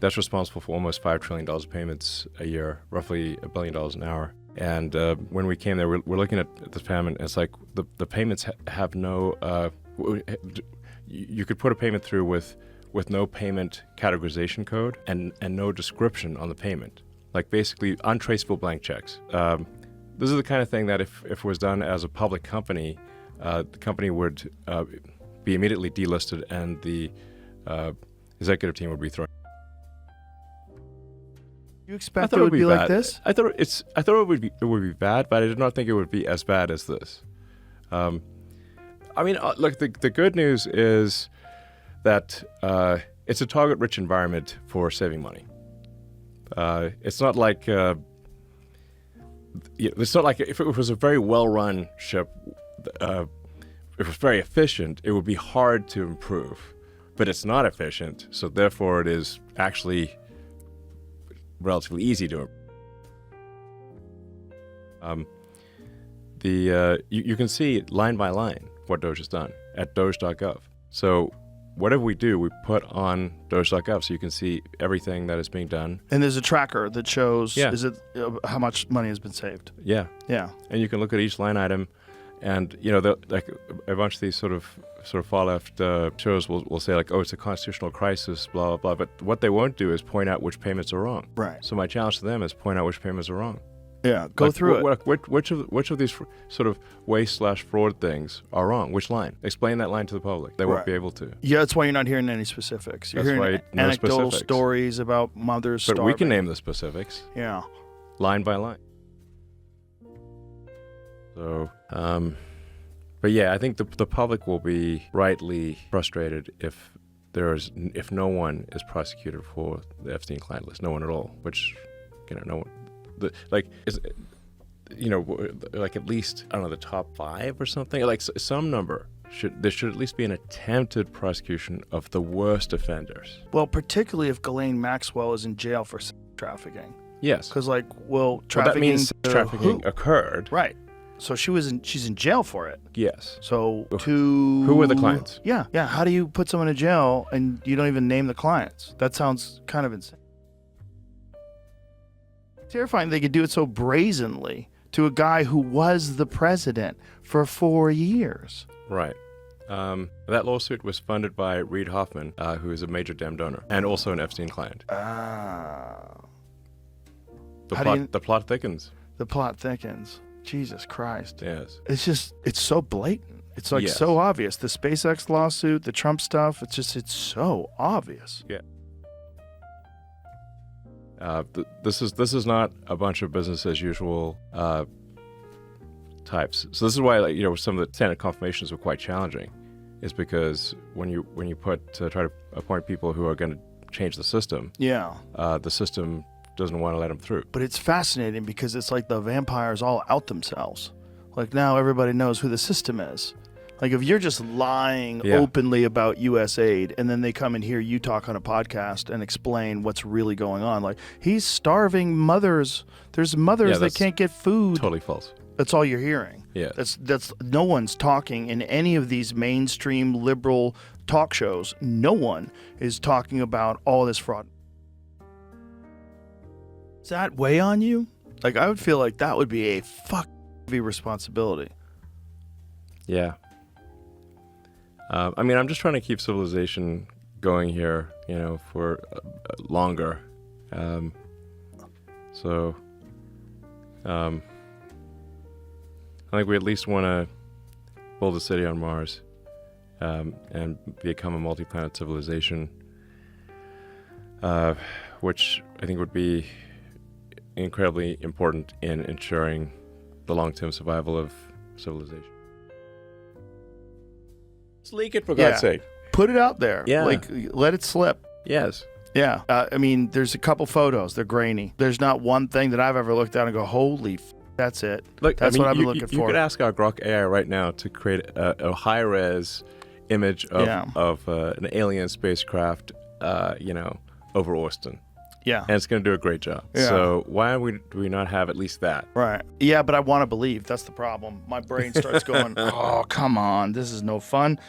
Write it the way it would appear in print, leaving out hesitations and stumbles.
That's responsible for almost $5 trillion of payments a year, roughly $1 billion an hour. And when we came there, we're looking at this payment, and it's like the payments have no, you could put a payment through with no payment categorization code and no description on the payment. Like basically untraceable blank checks. This is the kind of thing that if it was done as a public company, the company would be immediately delisted and the executive team would be thrown. You expect it would be like this? I thought it would be bad, but I did not think it would be as bad as this. I mean, look, the good news is that it's a target-rich environment for saving money. It's not like if it was a very well-run ship, if it was very efficient, it would be hard to improve. But it's not efficient, so therefore it is actually relatively easy to improve. You can see line by line what Doge has done at doge.gov. So whatever we do, we put on doge.gov so you can see everything that is being done. And there's a tracker that shows Yeah. How much money has been saved. Yeah. Yeah. And you can look at each line item, and like a bunch of these sort of far left shows will say like, oh, it's a constitutional crisis, blah blah blah. But what they won't do is point out which payments are wrong. Right. So my challenge to them is point out which payments are wrong. Yeah. Go through it. Which of these sort of waste/fraud things are wrong? Which line? Explain that line to the public. They won't be able to. Yeah, that's why you're not hearing any specifics. You're hearing no anecdotal specifics. stories about mothers starving. But we can name the specifics. Yeah. Line by line. So, but yeah, I think the public will be rightly frustrated if no one is prosecuted for the Epstein client list, no one at all. Which, no one, like at least I don't know, the top 5 or something, like some number. There should at least be an attempted prosecution of the worst offenders. Well, particularly if Ghislaine Maxwell is in jail for sex trafficking. Yes. Because trafficking. Well, that means sex trafficking occurred. Right. So she's in jail for it. Yes. So who were the clients? Yeah. How do you put someone in jail and you don't even name the clients? That sounds kind of insane. Terrifying they could do it so brazenly to a guy who was the president for 4 years. Right. That lawsuit was funded by Reid Hoffman, who is a major Dem donor and also an Epstein client. The plot thickens. The plot thickens. Jesus Christ. Yes. It's so blatant. It's like so obvious. The SpaceX lawsuit, the Trump stuff, it's so obvious. Yeah. This is not a bunch of business as usual types. So this is why some of the Senate confirmations were quite challenging, is because when you try to appoint people who are going to change the system, the system doesn't want to let them through. But it's fascinating because it's like the vampires all out themselves. Like now everybody knows who the system is. Like if you're just lying openly about U.S. aid and then they come and hear you talk on a podcast and explain what's really going on, like he's starving mothers. There's mothers that can't get food. Totally false. That's all you're hearing. Yeah. That's no one's talking in any of these mainstream liberal talk shows. No one is talking about all this fraud. Does that weigh on you? Like I would feel like that would be a heavy responsibility. Yeah. I mean, I'm just trying to keep civilization going here, for longer. I think we at least want to build a city on Mars and become a multi-planet civilization, which I think would be incredibly important in ensuring the long-term survival of civilization. Let's leak it, for God's sake. Put it out there. Yeah. Like, let it slip. Yes. Yeah. I mean, there's a couple photos. They're grainy. There's not one thing that I've ever looked at and go, holy that's it. Look, that's what I've been looking for. You could ask our Grok AI right now to create a high-res image of an alien spacecraft, over Austin. Yeah. And it's going to do a great job. Yeah. So why do we not have at least that? Right. Yeah, but I want to believe. That's the problem. My brain starts going, oh, come on. This is no fun.